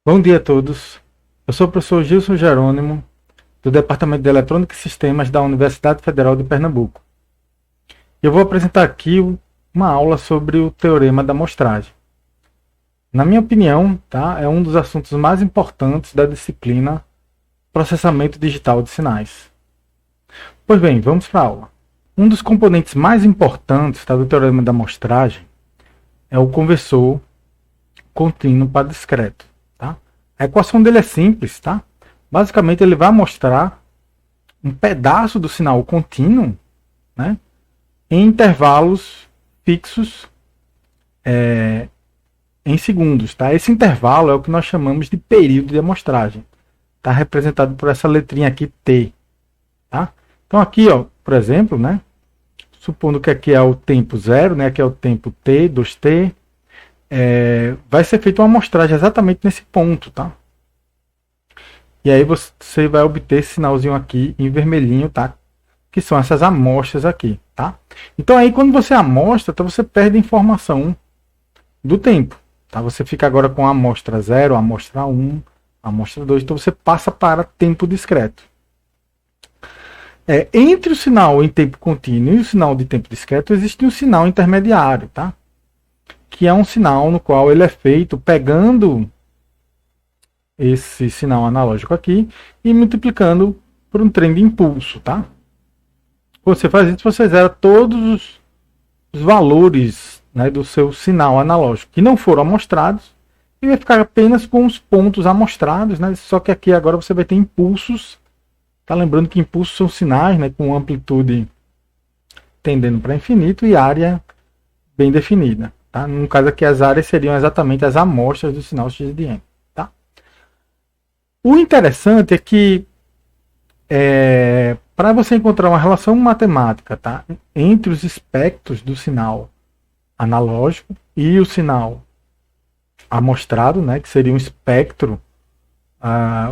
Bom dia a todos. Eu sou o professor Gilson Jerônimo, do Departamento de Eletrônica e Sistemas da Universidade Federal de Pernambuco. Eu vou apresentar aqui uma aula sobre o teorema da amostragem. Na minha opinião, é um dos assuntos mais importantes da disciplina Processamento Digital de Sinais. Pois bem, vamos para a aula. Um dos componentes mais importantes do teorema da amostragem é o conversor contínuo para discreto. A equação dele é simples, tá? Basicamente ele vai mostrar um pedaço do sinal contínuo, né, em intervalos fixos em segundos, tá? Esse intervalo é o que nós chamamos de período de amostragem. Está representado por essa letrinha aqui T, tá? Então aqui, ó, por exemplo, né, supondo que aqui é o tempo 0, né, aqui é o tempo T, 2T, vai ser feita uma amostragem exatamente nesse ponto, tá? E aí você vai obter esse sinalzinho aqui em vermelhinho, tá? Que são essas amostras aqui, tá? Então aí quando você amostra, você perde informação do tempo, tá? Você fica agora com a amostra 0, a amostra 1, a amostra 2, então você passa para tempo discreto. Entre o sinal em tempo contínuo e o sinal de tempo discreto existe um sinal intermediário, tá? Que é um sinal no qual ele é feito pegando esse sinal analógico aqui e multiplicando por um trem de impulso, tá? Você faz isso, você zera todos os valores, né, do seu sinal analógico que não foram amostrados e vai ficar apenas com os pontos amostrados, né? Só que aqui agora você vai ter impulsos, tá? Lembrando que impulsos são sinais, né, com amplitude tendendo para infinito e área bem definida. Tá? No caso aqui, as áreas seriam exatamente as amostras do sinal x de n. Tá? O interessante é que para você encontrar uma relação matemática, tá, entre os espectros do sinal analógico e o sinal amostrado, né, que seria um espectro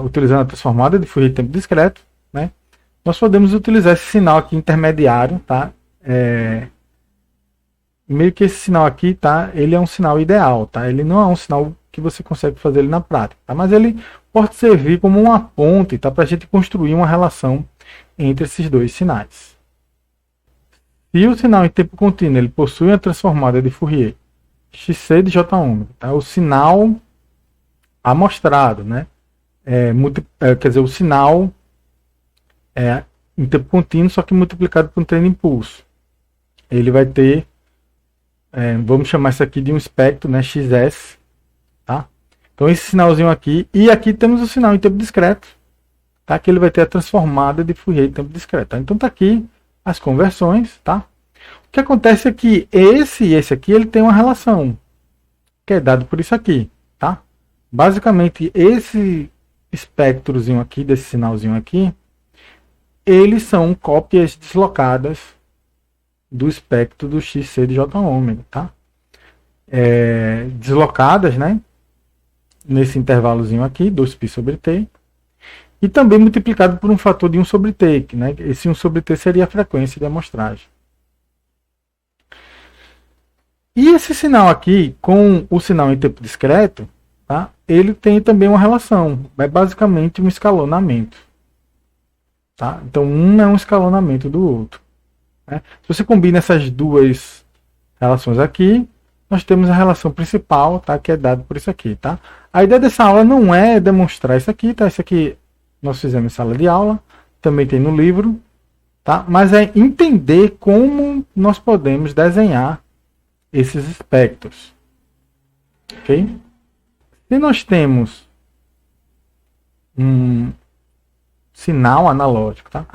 utilizando a transformada de Fourier de tempo discreto, né, nós podemos utilizar esse sinal aqui intermediário, tá? Meio que esse sinal aqui, tá? Ele é um sinal ideal, tá? Ele não é um sinal que você consegue fazer ele na prática, tá? Mas ele pode servir como uma ponte, tá? Para a gente construir uma relação entre esses dois sinais. Se o sinal em tempo contínuo ele possui uma transformada de Fourier XC de J ômega, tá? O sinal amostrado, né? Quer dizer, o sinal em tempo contínuo, só que multiplicado por um trem de impulso. Ele vai ter vamos chamar isso aqui de um espectro, né, XS, tá? Então esse sinalzinho aqui, e aqui temos o sinal em tempo discreto, tá? Que ele vai ter a transformada de Fourier em tempo discreto, tá? Então tá aqui as conversões, tá? O que acontece é que esse e esse aqui, ele tem uma relação, que é dado por isso aqui, tá? Basicamente esse espectrozinho aqui, desse sinalzinho aqui, eles são cópias deslocadas do espectro do XC de J ômega, tá? Deslocadas, né? Nesse intervalozinho aqui, 2π sobre t, e também multiplicado por um fator de 1 sobre t, né? Esse 1 sobre t seria a frequência de amostragem. E esse sinal aqui, com o sinal em tempo discreto, tá? Ele tem também uma relação, é basicamente um escalonamento, tá? Então um é um escalonamento do outro. Se você combina essas duas relações aqui, nós temos a relação principal, tá, que é dada por isso aqui. Tá? A ideia dessa aula não é demonstrar isso aqui, tá? Isso aqui nós fizemos em sala de aula, também tem no livro, tá? Mas é entender como nós podemos desenhar esses espectros. Okay? Se nós temos um sinal analógico, tá?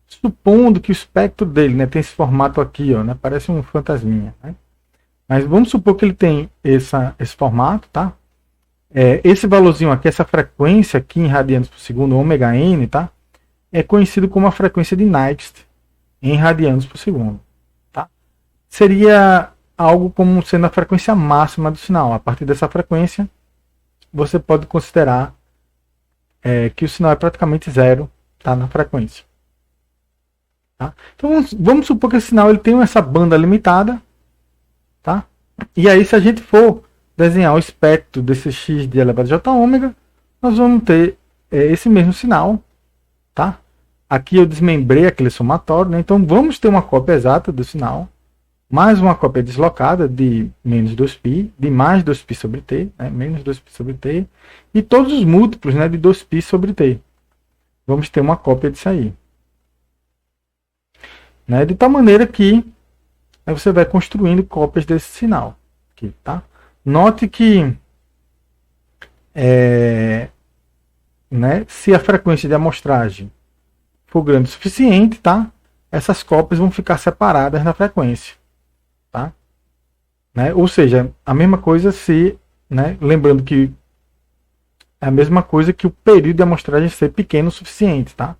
Supondo que o espectro dele, né, tem esse formato aqui, ó, né, parece um fantasminha, né? Mas vamos supor que ele tem esse formato, tá? Esse valorzinho aqui, essa frequência aqui em radianos por segundo, ômega n, tá? É conhecido como a frequência de Nyquist em radianos por segundo, tá? Seria algo como sendo a frequência máxima do sinal. A partir dessa frequência, você pode considerar que o sinal é praticamente zero, tá, na frequência. Tá? Então vamos supor que esse sinal ele tem essa banda limitada, tá? E aí se a gente for desenhar o espectro desse x de elevado a j ômega, nós vamos ter esse mesmo sinal, tá? Aqui eu desmembrei aquele somatório, né? Então vamos ter uma cópia exata do sinal, mais uma cópia deslocada de menos 2π, de mais 2π sobre t, né? Menos 2π sobre t, e todos os múltiplos, né, de 2π sobre t. Vamos ter uma cópia disso aí. Né? De tal maneira que você vai construindo cópias desse sinal. Aqui, tá? Note que né, se a frequência de amostragem for grande o suficiente, tá? Essas cópias vão ficar separadas na frequência. Tá? Né? Ou seja, a mesma coisa se, né, lembrando que é a mesma coisa que o período de amostragem ser pequeno o suficiente, tá?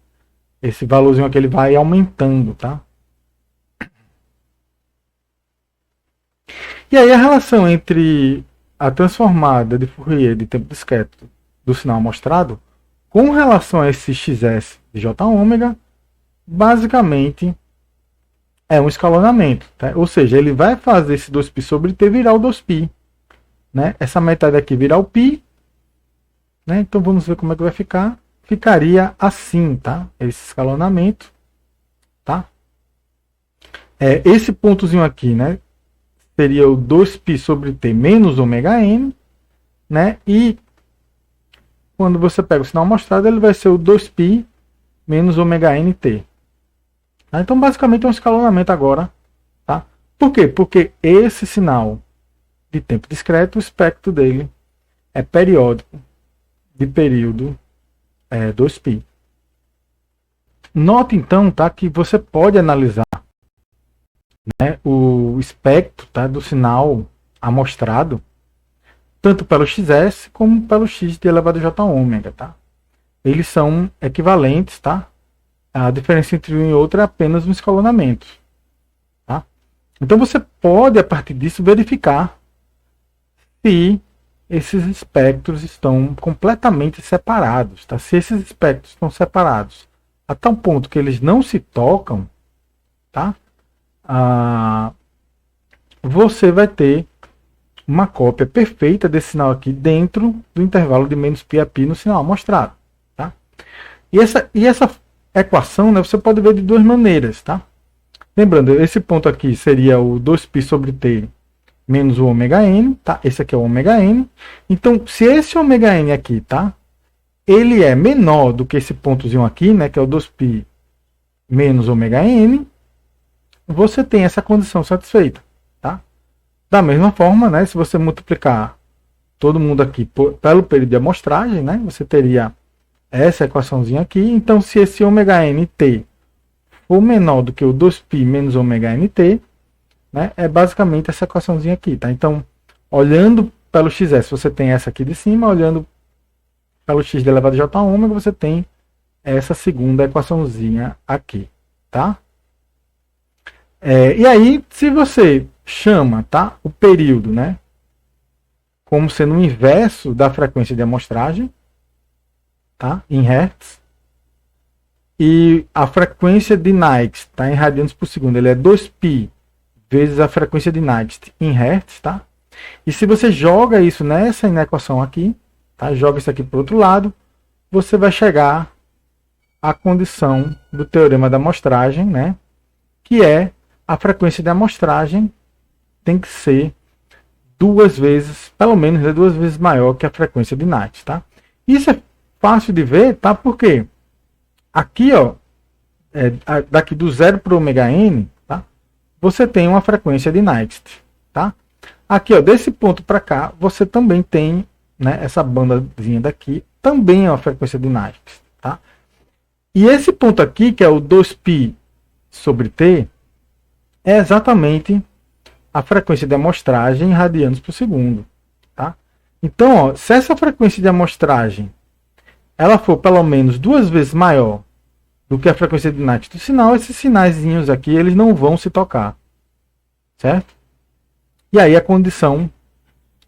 Esse valorzinho aqui ele vai aumentando, tá? E aí a relação entre a transformada de Fourier de tempo discreto do sinal amostrado com relação a esse xs de Jω, basicamente é um escalonamento, tá? Ou seja, ele vai fazer esse 2π sobre t virar o 2π, né? Essa metade aqui virar o π, né? Então vamos ver como é que vai ficar. Ficaria assim, tá? Esse escalonamento, tá? Esse pontozinho aqui, né? Seria o 2π sobre t menos ωn, né? E quando você pega o sinal amostrado, ele vai ser o 2π menos ωnt. Tá? Então, basicamente, é um escalonamento agora. Tá? Por quê? Porque esse sinal de tempo discreto, o espectro dele é periódico de período 2π. Note, então, tá, que você pode analisar, né, o espectro, tá, do sinal amostrado tanto pelo xs como pelo x de elevado a Jω. Tá? Eles são equivalentes, tá? A diferença entre um e outro é apenas um escalonamento. Tá? Então você pode, a partir disso, verificar se esses espectros estão completamente separados. Tá? Se esses espectros estão separados a tal ponto que eles não se tocam, tá? Você vai ter uma cópia perfeita desse sinal aqui dentro do intervalo de menos π a π no sinal amostrado. Tá? E essa equação, né, você pode ver de duas maneiras. Tá? Lembrando, esse ponto aqui seria o 2π sobre t menos o ωn. Tá? Esse aqui é o ωn. Então, se esse ωn aqui, tá, ele é menor do que esse pontozinho aqui, né, que é o 2π menos ωn, você tem essa condição satisfeita. Tá? Da mesma forma, né, se você multiplicar todo mundo aqui pelo período de amostragem, né, você teria essa equaçãozinha aqui. Então, se esse ωnt for menor do que o 2π menos ωnt, né, é basicamente essa equaçãozinha aqui. Tá? Então, olhando pelo xs, você tem essa aqui de cima. Olhando pelo x de elevado a Jω, você tem essa segunda equaçãozinha aqui. Tá? E aí, se você chama, tá, o período, né, como sendo o inverso da frequência de amostragem, tá, em Hz, e a frequência de Nyquist, tá, em radianos por segundo, ele é 2π vezes a frequência de Nyquist em Hz, tá? E se você joga isso nessa equação aqui, tá, joga isso aqui para o outro lado, você vai chegar à condição do teorema da amostragem, né, que é a frequência de amostragem tem que ser duas vezes, pelo menos, é duas vezes maior que a frequência de Nyquist, tá? Isso é fácil de ver, tá? Porque aqui, ó, daqui do 0 para o ωn, tá? Você tem uma frequência de Nyquist, tá? Aqui, ó, desse ponto para cá, você também tem, né, essa bandazinha daqui, também é uma frequência de Nyquist, tá? E esse ponto aqui, que é o 2π sobre t, é exatamente a frequência de amostragem em radianos por segundo. Tá? Então, ó, se essa frequência de amostragem ela for pelo menos duas vezes maior do que a frequência de Nyquist do sinal, esses sinaizinhos aqui eles não vão se tocar. Certo? E aí a condição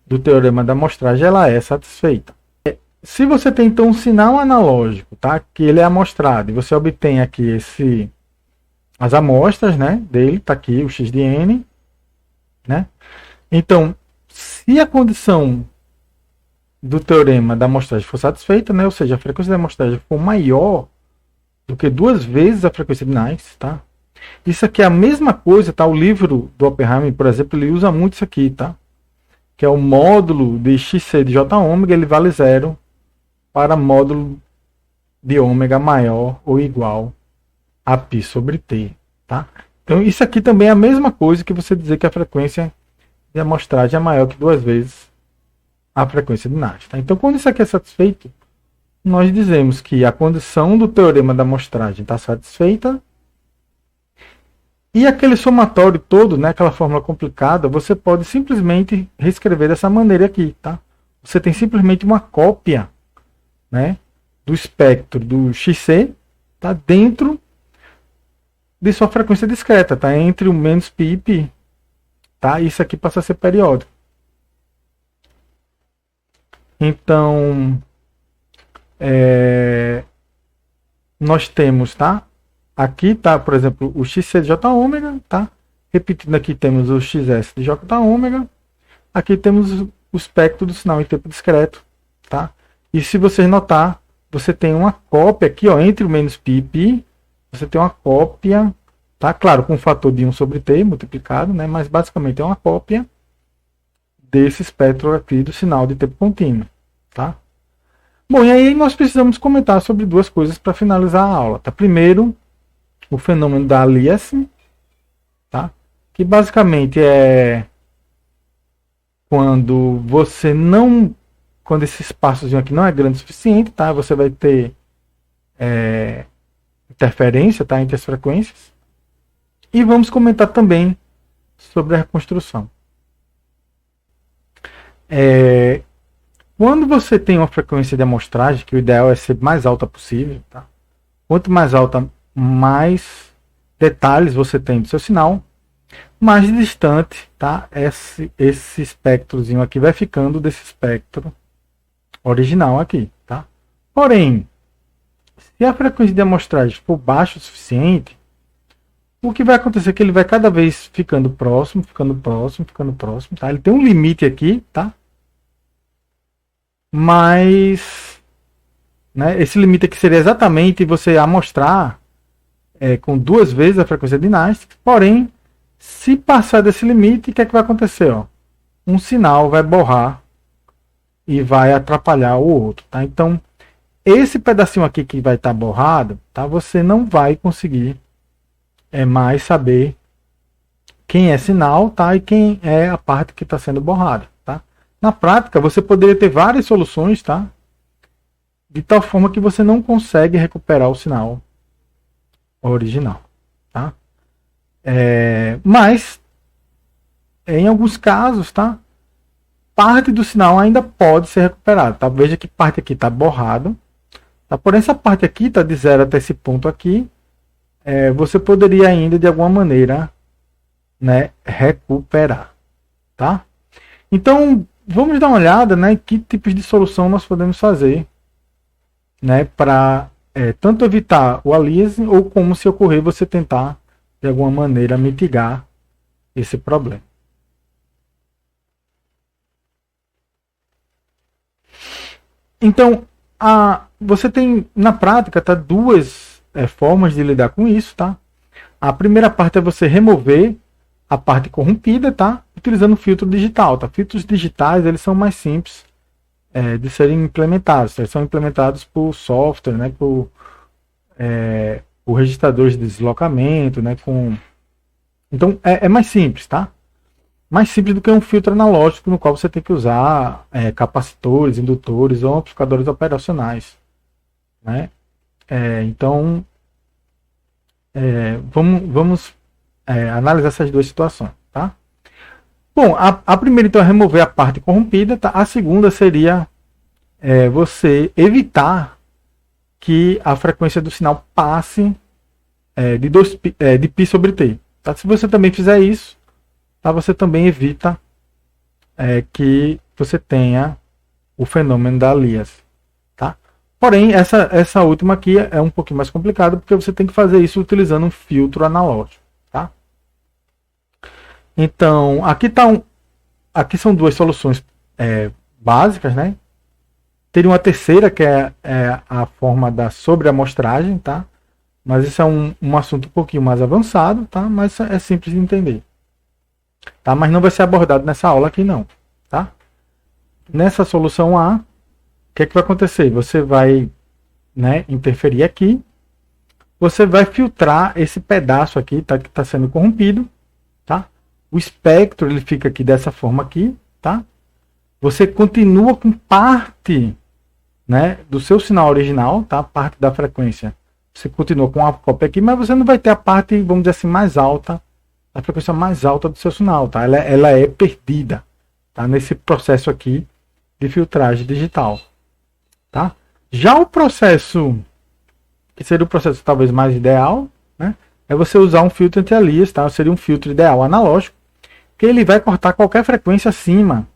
do teorema da amostragem ela é satisfeita. Se você tem então um sinal analógico, tá, que ele é amostrado, e você obtém aqui as amostras, né, dele, tá aqui o x de n, né? Então, se a condição do teorema da amostragem for satisfeita, né? Ou seja, a frequência da amostragem for maior do que 2 vezes a frequência de Nernst, tá? Isso aqui é a mesma coisa, tá? O livro do Oppenheimer, por exemplo, ele usa muito isso aqui, tá? Que é o módulo de xc de j ômega, ele vale 0 para módulo de ômega maior ou igual a π sobre t, tá? Então isso aqui também é a mesma coisa que você dizer que a frequência de amostragem é maior que 2 vezes a frequência de Nernst, tá? Então quando isso aqui é satisfeito, nós dizemos que a condição do teorema da amostragem está satisfeita e aquele somatório todo, né, aquela fórmula complicada, você pode simplesmente reescrever dessa maneira aqui, tá? Você tem simplesmente uma cópia, né, do espectro do xc, tá, dentro de sua frequência discreta, tá, entre o menos π e π, tá? Isso aqui passa a ser periódico. Então, nós temos, tá? Aqui tá, por exemplo, o xc de j ômega, tá? Repetindo aqui temos o xs de j ômega. Aqui temos o espectro do sinal em tempo discreto, tá? E se vocês notar, você tem uma cópia aqui, ó, entre o menos π e π, você tem uma cópia, tá? Claro, com o fator de 1 sobre t multiplicado, né? Mas basicamente é uma cópia desse espectro aqui do sinal de tempo contínuo, tá? Bom, e aí nós precisamos comentar sobre 2 coisas para finalizar a aula, tá? Primeiro, o fenômeno da Aliasing, tá? Que basicamente é quando você não, quando esse espaçozinho aqui não é grande o suficiente, tá? Você vai ter interferência, tá, entre as frequências. E vamos comentar também sobre a reconstrução. Quando você tem uma frequência de amostragem, que o ideal é ser mais alta possível, tá? Quanto mais alta, mais detalhes você tem do seu sinal, mais distante, tá? Esse espectrozinho aqui vai ficando desse espectro original aqui, tá? Porém, se a frequência de amostragem for baixa o suficiente, o que vai acontecer é que ele vai cada vez ficando próximo, tá? Ele tem um limite aqui, tá? Mas, né, esse limite aqui seria exatamente você amostrar com 2 vezes a frequência de Nernst, porém, se passar desse limite, o que é que vai acontecer? Ó? Um sinal vai borrar e vai atrapalhar o outro, tá? Então, esse pedacinho aqui que vai estar borrado, tá? Você não vai conseguir mais saber quem é sinal, tá? E quem é a parte que está sendo borrada, tá? Na prática, você poderia ter várias soluções, tá? De tal forma que você não consegue recuperar o sinal original, tá? Mas, em alguns casos, tá? Parte do sinal ainda pode ser recuperada, tá? Veja que parte aqui está borrada, tá? Porém, essa parte aqui está de 0 até esse ponto aqui, você poderia ainda, de alguma maneira, né, recuperar, tá? Então, vamos dar uma olhada, né, em que tipos de solução nós podemos fazer, né, para tanto evitar o aliasing ou como, se ocorrer, você tentar de alguma maneira mitigar esse problema. Então, você tem na prática, tá, 2 formas de lidar com isso, tá? A primeira parte é você remover a parte corrompida, tá? Utilizando filtro digital, tá? Filtros digitais, eles são mais simples de serem implementados. Eles são implementados por software, né? Por registradores de deslocamento, né? Então, é mais simples, tá? Mais simples do que um filtro analógico no qual você tem que usar capacitores, indutores ou amplificadores operacionais, né? Então, vamos analisar essas 2 situações, tá? Bom, a primeira então é remover a parte corrompida, tá? A segunda seria você evitar que a frequência do sinal passe de π sobre t. Tá? Se você também fizer isso, tá? Você também evita que você tenha o fenômeno da aliasing, tá? Porém, essa última aqui é um pouquinho mais complicada, porque você tem que fazer isso utilizando um filtro analógico, tá? Então, aqui são 2 soluções básicas, né? Teria uma terceira, que é a forma da sobreamostragem, tá? Mas isso é um assunto um pouquinho mais avançado, tá? Mas é simples de entender. Tá? Mas não vai ser abordado nessa aula aqui não, tá? Nessa solução A, o que é que vai acontecer? Você vai, né, interferir aqui, você vai filtrar esse pedaço aqui, tá, que está sendo corrompido, tá? O espectro ele fica aqui dessa forma aqui, tá? Você continua com parte, né, do seu sinal original, tá? Parte da frequência. Você continua com a cópia aqui, mas você não vai ter a parte, vamos dizer assim, mais alta, a frequência mais alta do seu sinal, tá? Ela é perdida, tá? Nesse processo aqui de filtragem digital, tá? Já o processo, que seria o processo talvez mais ideal, né? É você usar um filtro anti-alias, tá? Seria um filtro ideal analógico, que ele vai cortar qualquer frequência acima,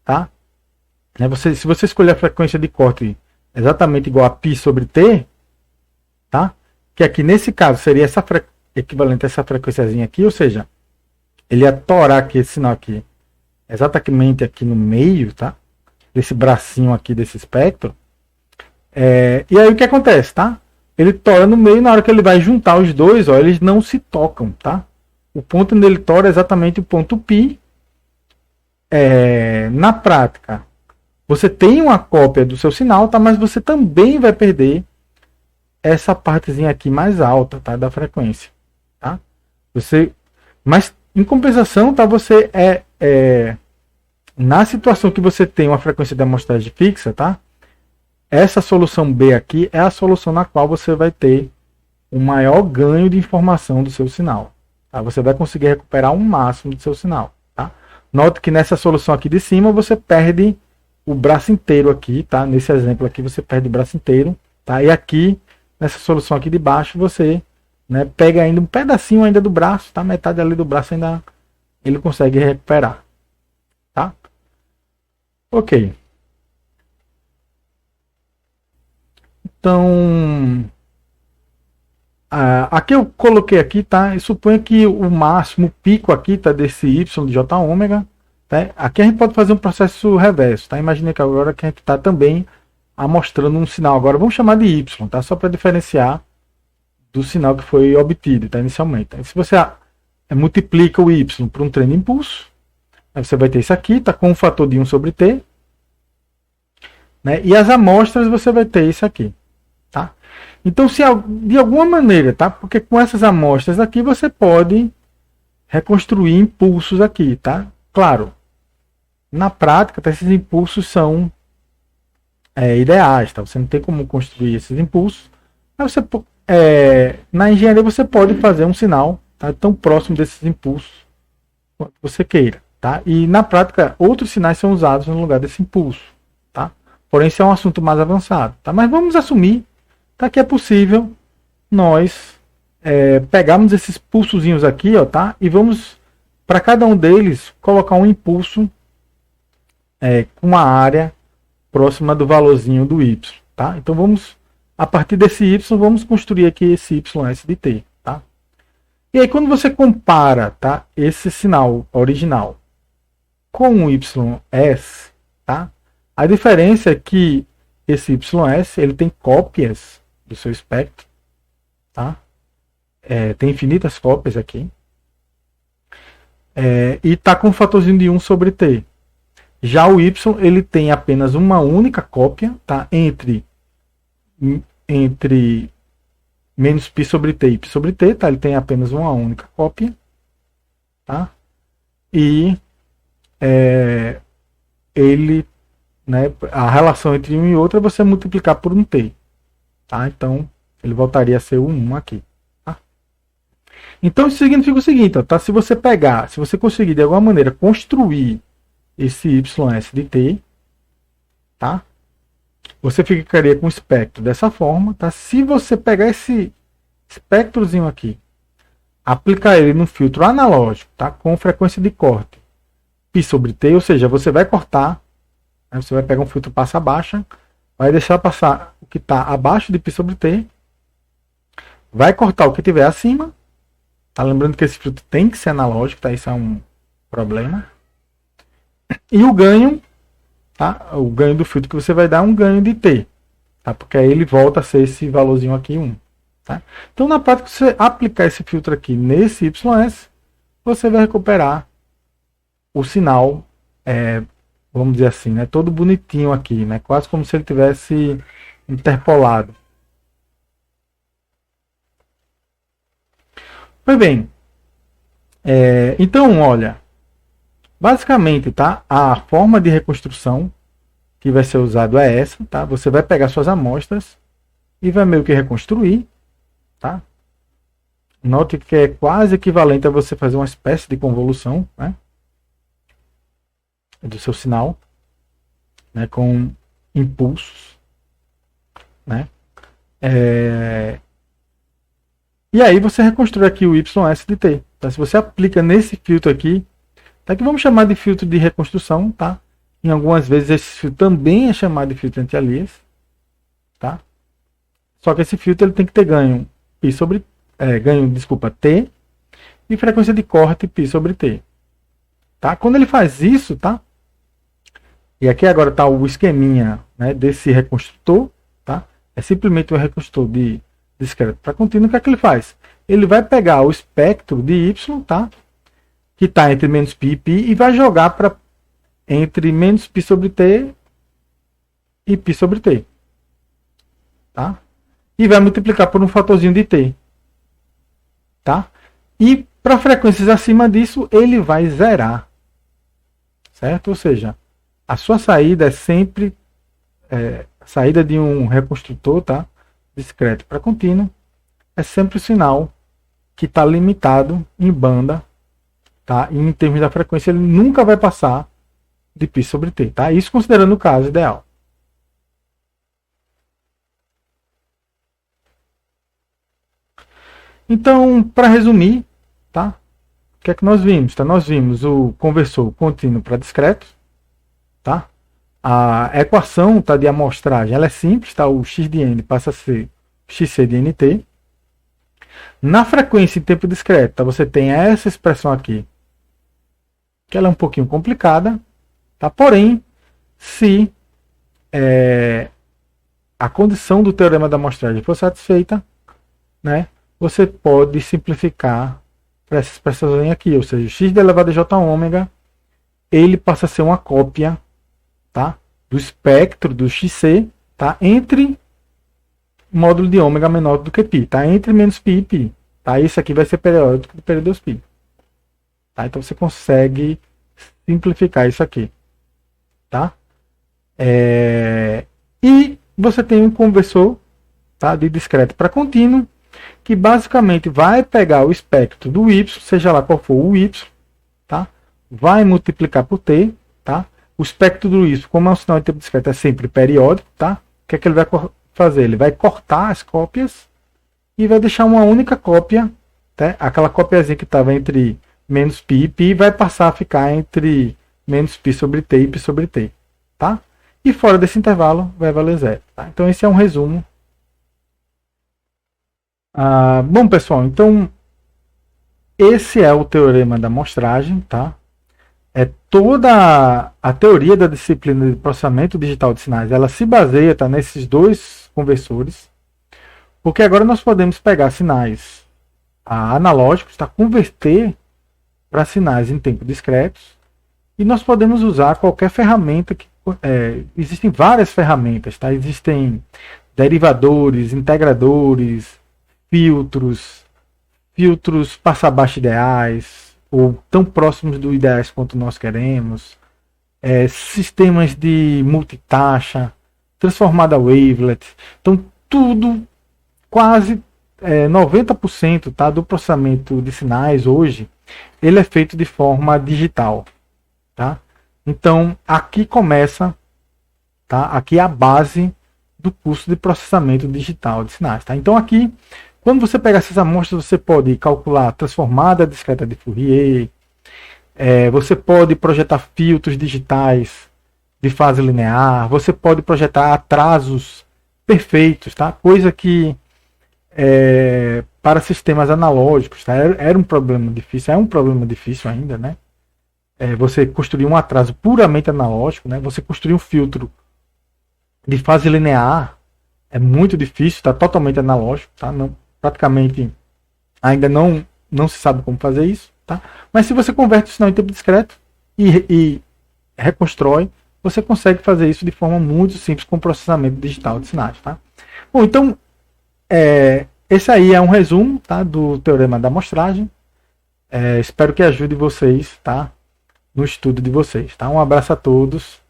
tá? Se você escolher a frequência de corte exatamente igual a π sobre t, tá? Que aqui nesse caso seria essa equivalente a essa frequênciazinha aqui, ou seja, ele ia torar aqui esse sinal aqui, exatamente aqui no meio, tá? Desse bracinho aqui desse espectro. E aí o que acontece, tá? Ele tora no meio, na hora que ele vai juntar os dois, ó, eles não se tocam, tá? O ponto onde ele tora é exatamente o ponto π. Na prática, você tem uma cópia do seu sinal, tá? Mas você também vai perder essa partezinha aqui mais alta, tá? Da frequência, tá? Mas em compensação, tá? Você na situação que você tem uma frequência de amostragem fixa, tá? Essa solução B aqui é a solução na qual você vai ter o maior ganho de informação do seu sinal, tá? Você vai conseguir recuperar o máximo do seu sinal, tá? Note que nessa solução aqui de cima você perde o braço inteiro aqui, tá? Nesse exemplo aqui você perde o braço inteiro, tá? E aqui nessa solução aqui de baixo você, né, pega ainda um pedacinho ainda do braço, tá? Metade ali do braço ainda ele consegue recuperar, tá? Ok. Então, aqui eu coloquei aqui, tá? E suponha que o máximo, o pico aqui, tá? Desse y de j ômega, tá? Aqui a gente pode fazer um processo reverso, tá? Imagine que agora que a gente está também amostrando um sinal. Agora vamos chamar de y, tá? Só para diferenciar do sinal que foi obtido, tá? Inicialmente. Então, se você multiplica o y por um trem de impulso, aí você vai ter isso aqui, tá? Com um fator de 1 sobre t, né? E as amostras você vai ter isso aqui, tá? Então, se de alguma maneira, tá? Porque com essas amostras aqui você pode reconstruir impulsos aqui, tá? Claro, na prática, tá? Esses impulsos são ideais, tá? Você não tem como construir esses impulsos, mas você, na engenharia você pode fazer um sinal, tá? Tão próximo desses impulsos quanto você queira, tá? E na prática outros sinais são usados no lugar desse impulso, tá? Porém, isso é um assunto mais avançado, tá? Mas vamos assumir, tá, que é possível nós pegarmos esses pulsozinhos aqui, ó, tá? E vamos, para cada um deles, colocar um impulso com uma área próxima do valorzinho do y, tá? Então vamos, a partir desse y, vamos construir aqui esse ys de t, tá? E aí quando você compara, tá, esse sinal original com o ys, tá? A diferença é que esse ys ele tem cópias do seu espectro, tá? Tem infinitas cópias aqui, e está com um fatorzinho de 1 sobre t. Já o y ele tem apenas uma única cópia, tá? Entre menos π sobre t e π sobre t, tá? Ele tem apenas uma única cópia, tá? E ele, né, a relação entre um e outro é você multiplicar por um t, tá? Então ele voltaria a ser o 1 aqui, tá? Então isso significa o seguinte, ó, tá? Se você conseguir de alguma maneira construir esse ys de t, tá? Você ficaria com o espectro dessa forma, tá? Se você pegar esse espectrozinho aqui, aplicar ele no filtro analógico, tá? Com frequência de corte π sobre t, ou seja, você vai cortar, né? Você vai pegar um filtro passa baixa, vai deixar passar o que está abaixo de π sobre t, vai cortar o que tiver acima, tá? Lembrando que esse filtro tem que ser analógico, tá? Isso é um problema. E o ganho tá? O ganho do filtro que você vai dar é um ganho de t, tá? Porque aí ele volta a ser esse valorzinho aqui 1. Tá? Então, na prática, se você aplicar esse filtro aqui nesse YS, você vai recuperar o sinal, vamos dizer assim, né, todo bonitinho aqui, né, quase como se ele tivesse interpolado. Pois bem, então, olha, basicamente, tá, a forma de reconstrução que vai ser usado é essa, tá? Você vai pegar suas amostras e vai meio que reconstruir, tá? Note que é quase equivalente a você fazer uma espécie de convolução, né, do seu sinal, né, com impulsos, né? E aí você reconstrói aqui o YS de T. Tá? Se você aplica nesse filtro aqui, tá? Que vamos chamar de filtro de reconstrução, tá? Em algumas vezes esse filtro também é chamado de filtro anti-alias, tá? Só que esse filtro ele tem que ter ganho π sobre T e frequência de corte π sobre T. Tá? Quando ele faz isso, tá? E aqui agora está o esqueminha, né, desse reconstrutor, tá? É simplesmente um reconstrutor de discreto para contínuo. O que é que ele faz? Ele vai pegar o espectro de y, tá? Que está entre menos π e π e vai jogar para entre menos π sobre t e π sobre t, tá? E vai multiplicar por um fatorzinho de t, tá? E para frequências acima disso ele vai zerar, certo? Ou seja, a sua saída é sempre a saída de um reconstrutor, tá? Discreto para contínuo, é sempre o sinal que está limitado em banda, tá? E em termos da frequência ele nunca vai passar de π sobre t, tá? Isso considerando o caso ideal. Então, para resumir, tá? O que é que nós vimos? Tá? Nós vimos o conversor contínuo para discreto, tá? A equação, tá, de amostragem ela é simples, tá? O x de n passa a ser xc de nt. Na frequência em tempo discreto, tá? Você tem essa expressão aqui, que ela é um pouquinho complicada, tá? Porém, se a condição do teorema da amostragem for satisfeita, né, você pode simplificar para essa expressão aqui, ou seja, x elevado a j ômega, ele passa a ser uma cópia, tá, do espectro do xc, tá, entre módulo de ômega menor do que π, tá, entre menos π e π. Tá, isso aqui vai ser periódico do período π. Tá, então você consegue simplificar isso aqui. Tá? E você tem um conversor, tá, de discreto para contínuo, que basicamente vai pegar o espectro do y, seja lá qual for o y, tá, vai multiplicar por t, tá? O espectro do y, como é um sinal de tempo discreto, é sempre periódico, tá? O que é que ele vai fazer? Ele vai cortar as cópias e vai deixar uma única cópia, tá? Aquela copiazinha que estava entre menos π e π vai passar a ficar entre menos π sobre t e π sobre t, tá? E fora desse intervalo vai valer zero, tá? Então esse é um resumo. Bom, pessoal, então esse é o teorema da amostragem, tá? É toda a teoria da disciplina de processamento digital de sinais, ela se baseia, tá, nesses dois conversores, porque agora nós podemos pegar sinais analógicos, tá, converter para sinais em tempo discretos, e nós podemos usar qualquer ferramenta que existem várias ferramentas, tá? Existem derivadores, integradores, filtros passo-abaixo ideais, ou tão próximos do ideais quanto nós queremos, sistemas de multitaxa, transformada wavelet. Então tudo, quase 90%, tá, do processamento de sinais hoje, ele é feito de forma digital, tá? Então aqui começa, tá, aqui é a base do curso de processamento digital de sinais, tá? Então aqui, quando você pega essas amostras, você pode calcular a transformada discreta de Fourier, você pode projetar filtros digitais de fase linear, você pode projetar atrasos perfeitos, tá? Coisa que para sistemas analógicos, tá? Era um problema difícil, é um problema difícil ainda, né? você construir um atraso puramente analógico, né? Você construir um filtro de fase linear é muito difícil, está totalmente analógico, tá? Não, praticamente ainda não se sabe como fazer isso, tá? Mas se você converte o sinal em tempo discreto e reconstrói, você consegue fazer isso de forma muito simples com processamento digital de sinais, tá? Bom, então esse aí é um resumo, tá, do teorema da amostragem. Espero que ajude vocês, tá, no estudo de vocês, tá? Um abraço a todos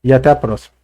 e até a próxima.